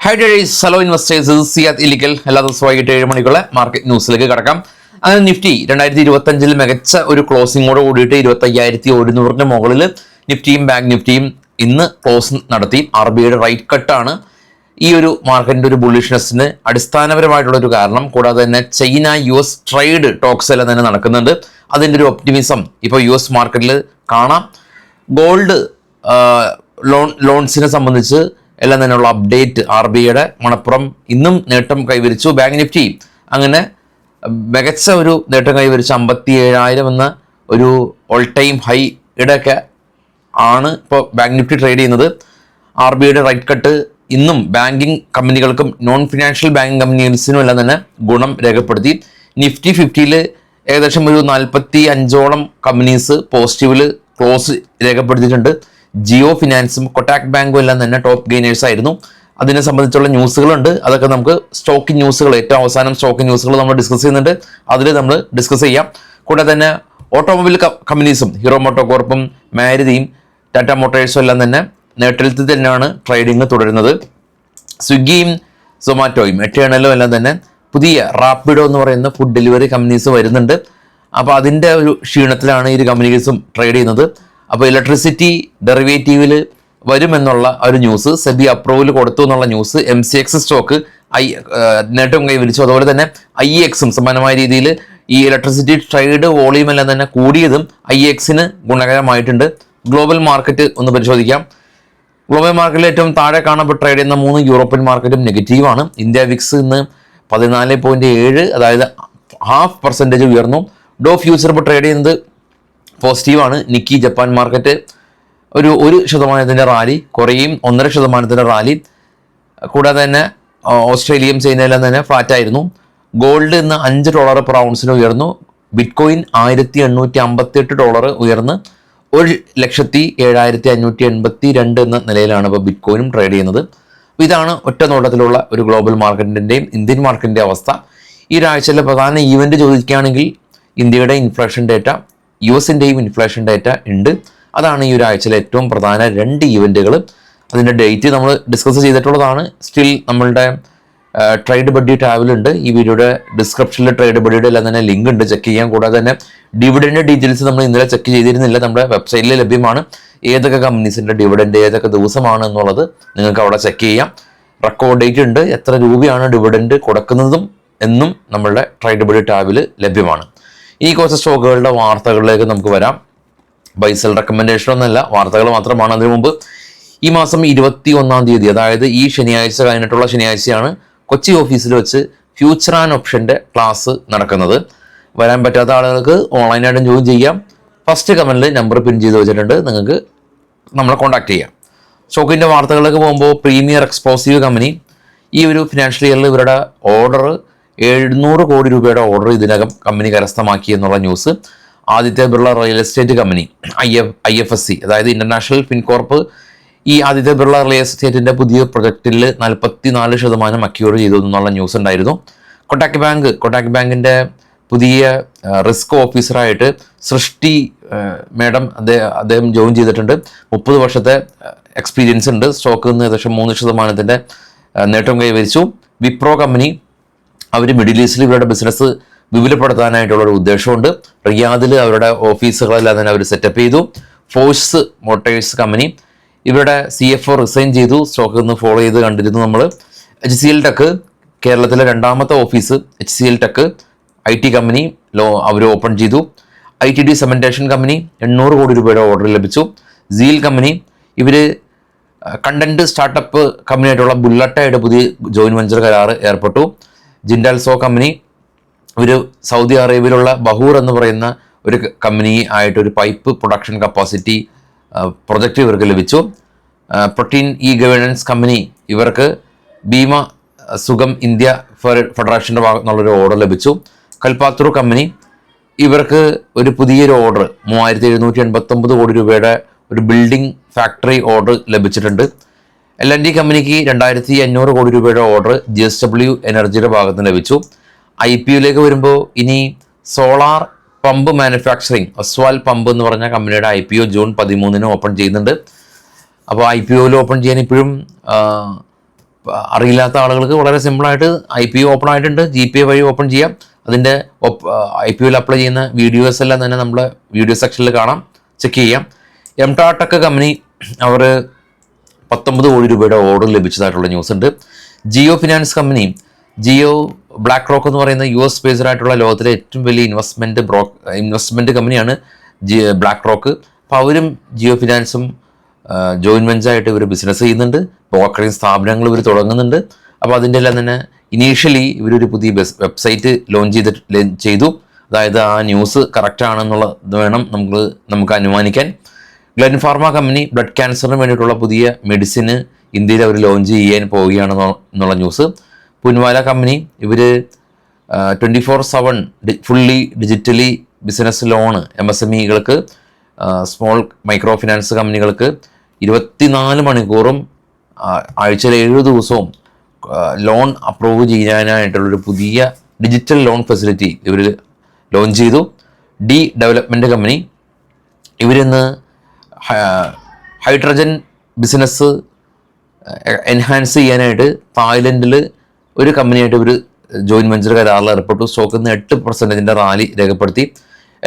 High ഡേയ്സ് hello investors Siyad Ilikkal എല്ലാ ദിവസവും വൈകിട്ട് 7 മണിക്കുള്ള മാർക്കറ്റ് ന്യൂസിലേക്ക് കടക്കാം. അങ്ങനെ നിഫ്റ്റി 2025 മികച്ച ഒരു ക്ലോസിംഗോട് കൂടിയിട്ട് 25,100 മുകളിൽ നിഫ്റ്റിയും ബാങ്ക് നിഫ്റ്റിയും ഇന്ന് ക്ലോസ് നടത്തി. RBIയുടെ റൈറ്റ് കട്ടാണ് ഈ ഒരു മാർക്കറ്റിന്റെ ഒരു ബുള്ളിഷ്നെസ്സിന് അടിസ്ഥാനപരമായിട്ടുള്ള ഒരു കാരണം. കൂടാതെ തന്നെ ചൈന US ട്രേഡ് ടോക്സ് എല്ലാം തന്നെ നടക്കുന്നുണ്ട്. അതിൻ്റെ ഒരു ഒപ്റ്റിമിസം ഇപ്പോൾ US മാർക്കറ്റിൽ കാണാം. ഗോൾഡ് ലോൺസിനെ സംബന്ധിച്ച് എല്ലാം തന്നെയുള്ള അപ്ഡേറ്റ് RBIയുടെ മണപ്പുറം ഇന്നും നേട്ടം കൈവരിച്ചു. ബാങ്ക് നിഫ്റ്റി അങ്ങനെ മികച്ച ഒരു നേട്ടം കൈവരിച്ചു. 57,000 എന്ന ഒരു ഓൾ ടൈം ഹൈ ഇടയൊക്കെ ആണ് ഇപ്പോൾ ബാങ്ക് നിഫ്റ്റി ട്രേഡ് ചെയ്യുന്നത്. RBIയുടെ റൈറ്റ് കട്ട് ഇന്നും ബാങ്കിങ് കമ്പനികൾക്കും നോൺ ഫിനാൻഷ്യൽ ബാങ്കിങ് കമ്പനീസിനും എല്ലാം തന്നെ ഗുണം രേഖപ്പെടുത്തി. നിഫ്റ്റി 50-ൽ ഏകദേശം ഒരു 45ഓളം കമ്പനീസ് പോസിറ്റീവിൽ ക്ലോസ് രേഖപ്പെടുത്തിയിട്ടുണ്ട്. ജിയോ ഫിനാൻസും കൊട്ടാക് ബാങ്കും എല്ലാം തന്നെ ടോപ്പ് ഗെയിനേഴ്സ് ആയിരുന്നു. അതിനെ സംബന്ധിച്ചുള്ള ന്യൂസുകളുണ്ട്. അതൊക്കെ നമുക്ക് സ്റ്റോക്കിംഗ് ന്യൂസുകൾ, ഏറ്റവും അവസാനം സ്റ്റോക്കിംഗ് ന്യൂസുകൾ നമ്മൾ ഡിസ്കസ് ചെയ്യുന്നുണ്ട്. അതിൽ നമ്മൾ ഡിസ്കസ് ചെയ്യാം. കൂടാതെ തന്നെ ഓട്ടോമൊബൈൽ കമ്പനീസും ഹീറോ മോട്ടോ കോർപ്പും മാരുതിയും ടാറ്റ മോട്ടോഴ്സും എല്ലാം തന്നെ നേട്ടത്തിൽ തന്നെയാണ് ട്രേഡിങ് തുടരുന്നത്. സ്വിഗ്ഗിയും സൊമാറ്റോയും എറ്റേണലും എല്ലാം തന്നെ പുതിയ റാപ്പിഡോ എന്ന് പറയുന്ന ഫുഡ് ഡെലിവറി കമ്പനീസ് വരുന്നുണ്ട്. അപ്പോൾ അതിൻ്റെ ഒരു ക്ഷീണത്തിലാണ് ഈ കമ്പനീസും ട്രേഡ് ചെയ്യുന്നത്. അപ്പോൾ ഇലക്ട്രിസിറ്റി ഡെറിവേറ്റീവിൽ വരുമെന്നുള്ള ഒരു ന്യൂസ്, സെബി അപ്രൂവൽ കൊടുത്തു എന്നുള്ള ന്യൂസ്, MCX സ്റ്റോക്ക് നേട്ടം കൈവരിച്ചു. അതുപോലെ തന്നെ IEXും സമാനമായ രീതിയിൽ ഈ ഇലക്ട്രിസിറ്റി ട്രേഡ് വോളിയം എല്ലാം തന്നെ കൂടിയതും IEXന് ഗുണകരമായിട്ടുണ്ട്. ഗ്ലോബൽ മാർക്കറ്റ് ഒന്ന് പരിശോധിക്കാം. ഗ്ലോബൽ മാർക്കറ്റിൽ ഏറ്റവും താഴെ കാണപ്പെട്ട ട്രേഡ് ചെയ്യുന്ന 3 യൂറോപ്യൻ മാർക്കറ്റും നെഗറ്റീവാണ്. ഇന്ത്യ വിക്സ് ഇന്ന് 14.7, അതായത് 0.5% ഉയർന്നു. ഡോ ഫ്യൂച്ചർ ഇപ്പോൾ ട്രേഡ് ചെയ്യുന്നത് പോസിറ്റീവാണ്. നിക്കി ജപ്പാൻ മാർക്കറ്റ് ഒരു 1% റാലി, കൊറിയയും 1.5% റാലി. കൂടാതെ തന്നെ ഓസ്ട്രേലിയയും ചൈനയെല്ലാം തന്നെ ഫ്ലാറ്റായിരുന്നു. ഗോൾഡ് ഇന്ന് $5 പെർ ഔൺസിന് ഉയർന്നു. ബിറ്റ്കോയിൻ $1,858 ഉയർന്ന് 1,07,582 എന്ന നിലയിലാണ് ഇപ്പോൾ ബിറ്റ്കോയിനും ട്രേഡ് ചെയ്യുന്നത്. ഇതാണ് ഒറ്റ നോട്ടത്തിലുള്ള ഒരു ഗ്ലോബൽ മാർക്കറ്റിൻ്റെയും ഇന്ത്യൻ മാർക്കറ്റിൻ്റെ അവസ്ഥ. ഈ ഒരാഴ്ചയിലെ പ്രധാന ഈവൻറ്റ് ചോദിക്കുകയാണെങ്കിൽ ഇന്ത്യയുടെ ഇൻഫ്ലേഷൻ ഡേറ്റ, US-ൻ്റെയും ഇൻഫ്ലേഷൻ ഡേറ്റ ഉണ്ട്. അതാണ് ഈ ഒരാഴ്ചയിലെ ഏറ്റവും പ്രധാന 2 ഈവൻറ്റുകൾ. അതിൻ്റെ ഡേറ്റ് നമ്മൾ ഡിസ്കസ് ചെയ്തിട്ടുള്ളതാണ്. സ്റ്റിൽ നമ്മളുടെ ട്രേഡ് ബഡ്ഡി ടാബിലുണ്ട്. ഈ വീഡിയോയുടെ ഡിസ്ക്രിപ്ഷനിൽ ട്രേഡ് ബഡ്ഡിയുടെ എല്ലാം തന്നെ ലിങ്ക് ഉണ്ട്, ചെക്ക് ചെയ്യാം. കൂടാതെ തന്നെ ഡിവിഡൻഡ് ഡീറ്റെയിൽസ് നമ്മൾ ഇന്നലെ ചെക്ക് ചെയ്തിരുന്നില്ല, നമ്മുടെ വെബ്സൈറ്റിൽ ലഭ്യമാണ്. ഏതൊക്കെ കമ്പനീസിൻ്റെ ഡിവിഡൻഡ് ഏതൊക്കെ ദിവസമാണ് എന്നുള്ളത് നിങ്ങൾക്ക് അവിടെ ചെക്ക് ചെയ്യാം. റെക്കോർഡ് ഡേറ്റ് ഉണ്ട്, എത്ര രൂപയാണ് ഡിവിഡൻഡ് കൊടുക്കുന്നതും എന്നും നമ്മളുടെ ട്രേഡ് ബഡ്ഡി ടാബിൽ ലഭ്യമാണ്. ഈ കുറച്ച് സ്റ്റോക്കുകളുടെ വാർത്തകളിലേക്ക് നമുക്ക് വരാം. ബൈസൽ റെക്കമെൻഡേഷൻ ഒന്നല്ല, വാർത്തകൾ മാത്രമാണ്. അതിനു മുമ്പ് ഈ മാസം 21-ാം തീയതി, അതായത് ഈ ശനിയാഴ്ച കഴിഞ്ഞിട്ടുള്ള ശനിയാഴ്ചയാണ് കൊച്ചി ഓഫീസിൽ വെച്ച് ഫ്യൂച്ചർ ആൻഡ് ഓപ്ഷൻ്റെ ക്ലാസ് നടക്കുന്നത്. വരാൻ പറ്റാത്ത ആളുകൾക്ക് ഓൺലൈനായിട്ടും ജോയിൻ ചെയ്യാം. ഫസ്റ്റ് കമൻറ്റിൽ നമ്പർ പിൻ ചെയ്ത് വെച്ചിട്ടുണ്ട്, നിങ്ങൾക്ക് നമ്മളെ കോൺടാക്ട് ചെയ്യാം. സ്റ്റോക്കിൻ്റെ വാർത്തകളിലേക്ക് പോകുമ്പോൾ പ്രീമിയർ എക്സ്പ്ലോസീവ് കമ്പനി ഈ ഒരു ഫിനാൻഷ്യൽ ഇയറിൽ ഇവരുടെ ഓർഡർ 700 കോടി രൂപയുടെ ഓർഡർ ഇതിനകം കമ്പനി കരസ്ഥമാക്കി എന്നുള്ള news. Aditya Birla real estate company IFSC, അതായത് ഇന്റർനാഷണൽ ഫിൻകോർപ്പ്, ഈ ആദിത്യ ബിർള റിയൽ എസ്റ്റേറ്റിൻ്റെ പുതിയ പ്രൊജക്റ്റിൽ 44% അക്യൂർ ചെയ്തു എന്നുള്ള ന്യൂസ് ഉണ്ടായിരുന്നു. കൊട്ടാക് ബാങ്കിൻ്റെ പുതിയ റിസ്ക് ഓഫീസറായിട്ട് സൃഷ്ടി മേഡം അദ്ദേഹം ജോയിൻ ചെയ്തിട്ടുണ്ട്. 30 വർഷത്തെ എക്സ്പീരിയൻസ് ഉണ്ട്. സ്റ്റോക്കിൽ നിന്ന് ഏകദേശം 3% നേട്ടം കൈവരിച്ചു. വിപ്രോ കമ്പനി അവർ മിഡിൽ ഈസ്റ്റിൽ ഇവരുടെ ബിസിനസ് വിപുലപ്പെടുത്താനായിട്ടുള്ളൊരു ഉദ്ദേശമുണ്ട്. റിയാദിൽ അവരുടെ ഓഫീസുകളെല്ലാം തന്നെ അവർ സെറ്റപ്പ് ചെയ്തു. ഫോഴ്സ് മോട്ടേഴ്സ് കമ്പനി ഇവരുടെ CFO റിസൈൻ ചെയ്തു. സ്റ്റോക്കിൽ നിന്ന് ഫോളോ ചെയ്ത് കണ്ടിരുന്നു നമ്മൾ. HCL ടെക്, കേരളത്തിലെ 2ാമത്തെ office HCL tech IT company അവർ ഓപ്പൺ ചെയ്തു. ITD സെമന്റേഷൻ കമ്പനി 800 കോടി രൂപയുടെ ഓർഡർ ലഭിച്ചു. സീൽ കമ്പനി ഇവർ കണ്ടന്റ് സ്റ്റാർട്ടപ്പ് കമ്പനിയായിട്ടുള്ള ബുള്ളറ്റായിട്ട് പുതിയ ജോയിന്റ് വെഞ്ചർ കരാർ ഏർപ്പെട്ടു. ജിൻഡാൽസോ കമ്പനി ഒരു സൗദി അറേബ്യയിലുള്ള ബഹൂർ എന്ന് പറയുന്ന ഒരു കമ്പനി ആയിട്ടൊരു പൈപ്പ് പ്രൊഡക്ഷൻ കപ്പാസിറ്റി പ്രൊജക്റ്റ് ഇവർക്ക് ലഭിച്ചു. പ്രോട്ടീൻ ഗവേണൻസ് കമ്പനി ഇവർക്ക് ഭീമ സുഖം ഇന്ത്യ ഫെഡറേഷൻ്റെ ഭാഗത്തു നിന്നുള്ളൊരു ഓർഡർ ലഭിച്ചു. കൽപാത്രു കമ്പനി ഇവർക്ക് ഒരു പുതിയൊരു ഓർഡർ 3,789 കോടി രൂപയുടെ ഒരു ബിൽഡിംഗ് ഫാക്ടറി ഓർഡർ ലഭിച്ചിട്ടുണ്ട്. L&T കമ്പനിക്ക് 2,500 കോടി രൂപയുടെ ഓർഡർ JSW എനർജിയുടെ ഭാഗത്ത് നിന്ന് ലഭിച്ചു. IPOയിലേക്ക് വരുമ്പോൾ ഇനി സോളാർ പമ്പ് മാനുഫാക്ചറിങ് ഒസ്വാൽ പമ്പ് എന്ന് പറഞ്ഞ കമ്പനിയുടെ IPO ജൂൺ 13 ഓപ്പൺ ചെയ്യുന്നുണ്ട്. അപ്പോൾ IPOയിൽ ഓപ്പൺ ചെയ്യാൻ ഇപ്പോഴും അറിയില്ലാത്ത ആളുകൾക്ക് വളരെ സിമ്പിളായിട്ട് IPO ഓപ്പൺ ആയിട്ടുണ്ട്. GPA വഴി ഓപ്പൺ ചെയ്യാം. അതിൻ്റെ IPOയിൽ അപ്ലൈ ചെയ്യുന്ന വീഡിയോസ് എല്ലാം തന്നെ നമ്മൾ വീഡിയോ സെക്ഷനിൽ കാണാം, ചെക്ക് ചെയ്യാം. എംടാടെക് കമ്പനി അവർ 19 കോടി രൂപയുടെ ഓർഡർ ലഭിച്ചതായിട്ടുള്ള ന്യൂസ് ഉണ്ട്. Jio finance company, Jio black rock എന്ന് പറയുന്ന US ബേസ്ഡ് ആയിട്ടുള്ള ലോകത്തിലെ ഏറ്റവും വലിയ ഇൻവെസ്റ്റ്മെൻറ്റ് കമ്പനിയാണ് ബ്ലാക്ക് റോക്ക്. അപ്പോൾ അവരും ജിയോ ഫിനാൻസും ജോയിൻറ്റ് വെഞ്ചറായിട്ട് ഇവർ ബിസിനസ് ചെയ്യുന്നുണ്ട്. ബ്രോക്കറിംഗ് സ്ഥാപനങ്ങൾ ഇവർ തുടങ്ങുന്നുണ്ട്. അപ്പോൾ അതിൻ്റെ എല്ലാം തന്നെ ഇനീഷ്യലി ഇവരൊരു പുതിയ വെബ്സൈറ്റ് ലോഞ്ച് ചെയ്തു. അതായത് ആ ന്യൂസ് കറക്റ്റ് ആണെന്നുള്ളത് വേണം നമുക്ക് അനുമാനിക്കാൻ. ഗ്ലെൻ ഫാർമ കമ്പനി ബ്ലഡ് ക്യാൻസറിന് വേണ്ടിയിട്ടുള്ള പുതിയ മെഡിസിന് ഇന്ത്യയിൽ അവർ ലോഞ്ച് ചെയ്യാൻ പോവുകയാണെന്നുള്ള ന്യൂസ്. പുൻവാല കമ്പനി ഇവർ 24/7 ഫുള്ളി ഡിജിറ്റലി ബിസിനസ് ലോണ് MSMEകൾക്ക്, സ്മോൾ മൈക്രോ ഫിനാൻസ് കമ്പനികൾക്ക് 24 മണിക്കൂറും ആഴ്ചയിൽ 7 ദിവസവും ലോൺ അപ്രൂവ് ചെയ്യാനായിട്ടുള്ളൊരു പുതിയ ഡിജിറ്റൽ ലോൺ ഫെസിലിറ്റി ഇവർ ലോഞ്ച് ചെയ്തു. ഡെവലപ്മെൻറ്റ് കമ്പനി ഇവരിന്ന് ഹൈഡ്രജൻ ബിസിനസ് എൻഹാൻസ് ചെയ്യാനായിട്ട് തായ്ലൻഡിൽ ഒരു കമ്പനിയായിട്ട് ഇവർ ജോയിൻറ്റ് വെഞ്ചർ കരാറിൽ ഏർപ്പെട്ടു. സ്റ്റോക്കിൽ നിന്ന് 8% റാലി രേഖപ്പെടുത്തി.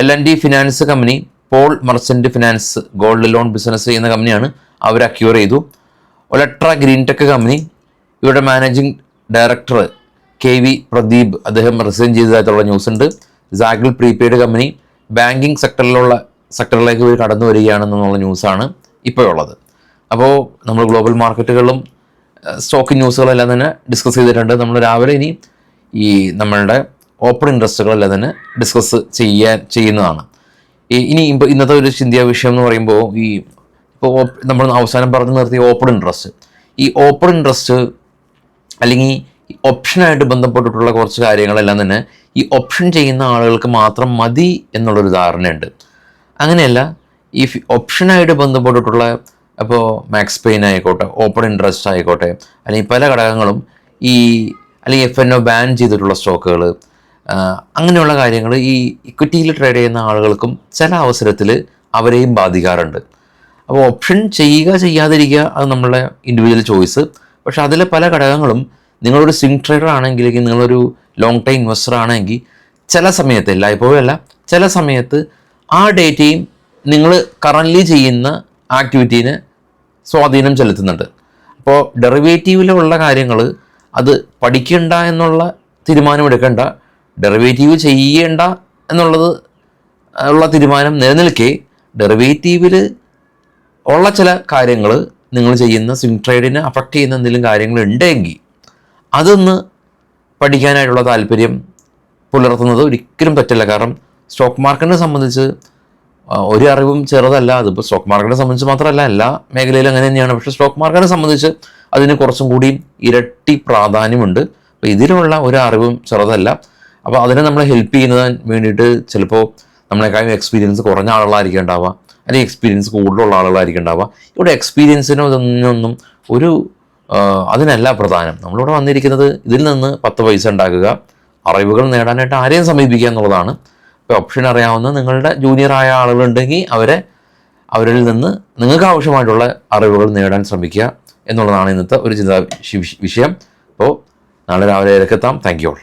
L&T finance company, Paul Merchant finance gold loan business ചെയ്യുന്ന കമ്പനിയാണ്, അവർ അക്യൂർ ചെയ്തു. ഒലട്ര ഗ്രീൻ ടെക് കമ്പനി ഇവരുടെ മാനേജിംഗ് ഡയറക്ടർ KV പ്രദീപ് അദ്ദേഹം റിസൈൻ ചെയ്തതായിട്ടുള്ള ന്യൂസ് ഉണ്ട്. സാഗിൾ പ്രീപെയ്ഡ് കമ്പനി ബാങ്കിങ് സെക്ടറിലേക്ക് ഇവർ കടന്നു വരികയാണെന്നുള്ള ന്യൂസാണ് ഇപ്പോഴുള്ളത്. അപ്പോൾ നമ്മൾ ഗ്ലോബൽ മാർക്കറ്റുകളിലും സ്റ്റോക്ക് ന്യൂസുകളെല്ലാം തന്നെ ഡിസ്കസ് ചെയ്തിട്ടുണ്ട്. നമ്മൾ രാവിലെ ഇനി ഈ നമ്മളുടെ ഓപ്പൺ ഇൻട്രസ്റ്റുകളെല്ലാം തന്നെ ഡിസ്കസ് ചെയ്യുന്നതാണ്. ഇന്നത്തെ ഒരു ചിന്താ വിഷയം എന്ന് പറയുമ്പോൾ ഇപ്പോൾ നമ്മൾ അവസാനം പറഞ്ഞു നിർത്തിയ ഓപ്പൺ ഇൻട്രസ്റ്റ്, ഈ ഓപ്പൺ ഇൻട്രസ്റ്റ് അല്ലെങ്കിൽ ഓപ്ഷനായിട്ട് ബന്ധപ്പെട്ടിട്ടുള്ള കുറച്ച് കാര്യങ്ങളെല്ലാം തന്നെ ഈ ഓപ്ഷൻ ചെയ്യുന്ന ആളുകൾക്ക് മാത്രം മതി എന്നുള്ളൊരു ധാരണയുണ്ട്. അങ്ങനെയല്ല, ഈ ഓപ്ഷനായിട്ട് ബന്ധപ്പെട്ടിട്ടുള്ള അപ്പോൾ മാക്സ് പെയിൻ ആയിക്കോട്ടെ, ഓപ്പൺ ഇൻട്രസ്റ്റ് ആയിക്കോട്ടെ, അല്ലെങ്കിൽ പല ഘടകങ്ങളും അല്ലെങ്കിൽ FNO ബാൻ ചെയ്തിട്ടുള്ള സ്റ്റോക്കുകൾ, അങ്ങനെയുള്ള കാര്യങ്ങൾ ഈ ഇക്വിറ്റിയിൽ ട്രേഡ് ചെയ്യുന്ന ആളുകൾക്കും ചില അവസരത്തിൽ അവരെയും ബാധിക്കാറുണ്ട്. അപ്പോൾ ഓപ്ഷൻ ചെയ്യുക ചെയ്യാതിരിക്കുക അത് നമ്മളുടെ ഇൻഡിവിജ്വൽ ചോയ്സ്. പക്ഷേ അതിലെ പല ഘടകങ്ങളും നിങ്ങളൊരു സ്വിംഗ് ട്രേഡർ ആണെങ്കിൽ, നിങ്ങളൊരു ലോങ് ടൈം ഇൻവെസ്റ്റർ ആണെങ്കിൽ ചില സമയത്ത്, എല്ലായ്പ്പോഴല്ല, ചില സമയത്ത് ആ ഡേറ്റയും നിങ്ങൾ കറൻ്റ്ലി ചെയ്യുന്ന ആക്ടിവിറ്റീനെ സ്വാധീനം ചെലുത്തുന്നുണ്ട്. അപ്പോൾ ഡെറിവേറ്റീവിലുള്ള കാര്യങ്ങൾ അത് പഠിക്കണ്ട എന്നുള്ള തീരുമാനമെടുക്കേണ്ട, ഡെറിവേറ്റീവ് ചെയ്യേണ്ട ഉള്ള തീരുമാനം നിലനിൽക്കെ ഡെറിവേറ്റീവിൽ ഉള്ള ചില കാര്യങ്ങൾ നിങ്ങൾ ചെയ്യുന്ന സ്വിംഗ് ട്രേഡിനെ അഫക്റ്റ് ചെയ്യുന്ന എന്തെങ്കിലും കാര്യങ്ങൾ ഉണ്ടെങ്കിൽ അതൊന്ന് പഠിക്കാനായിട്ടുള്ള താല്പര്യം പുലർത്തുന്നത് ഒരിക്കലും പറ്റില്ല. കാരണം സ്റ്റോക്ക് മാർക്കറ്റിനെ സംബന്ധിച്ച് ഒരു അറിവും ചെറുതല്ല. അതിപ്പോൾ സ്റ്റോക്ക് മാർക്കറ്റിനെ സംബന്ധിച്ച് മാത്രമല്ല, എല്ലാ മേഖലയിലും അങ്ങനെ തന്നെയാണ്. പക്ഷേ സ്റ്റോക്ക് മാർക്കറ്റിനെ സംബന്ധിച്ച് അതിന് കുറച്ചും കൂടി ഇരട്ടി പ്രാധാന്യമുണ്ട്. അപ്പോൾ ഇതിലുള്ള ഒരു അറിവും ചെറുതല്ല. അപ്പോൾ അതിനെ നമ്മളെ ഹെൽപ്പ് ചെയ്യുന്നതിന് വേണ്ടിയിട്ട് ചിലപ്പോൾ നമ്മളെക്കാളും എക്സ്പീരിയൻസ് കുറഞ്ഞ ആളുകളായിരിക്കും ഉണ്ടാവുക, അല്ലെങ്കിൽ എക്സ്പീരിയൻസ് കൂടുതലുള്ള ആളുകളായിരിക്കും ഉണ്ടാവുക. ഇവിടെ എക്സ്പീരിയൻസിനോ ഇതൊന്നും അതിനല്ല പ്രധാനം. നമ്മളിവിടെ വന്നിരിക്കുന്നത് ഇതിൽ നിന്ന് 10 പൈസ ഉണ്ടാക്കുക, അറിവുകൾ നേടാനായിട്ട് ആരെയും സമീപിക്കുക എന്നുള്ളതാണ്. ഇപ്പോൾ ഓപ്ഷൻ അറിയാവുന്ന നിങ്ങളുടെ ജൂനിയറായ ആളുകളുണ്ടെങ്കിൽ അവരിൽ നിന്ന് നിങ്ങൾക്ക് ആവശ്യമായിട്ടുള്ള അറിവുകൾ നേടാൻ ശ്രമിക്കുക എന്നുള്ളതാണ് ഇന്നത്തെ ഒരു ചിന്താ വിഷയം. അപ്പോൾ നാളെ രാവിലെ എത്താം. Thank you all.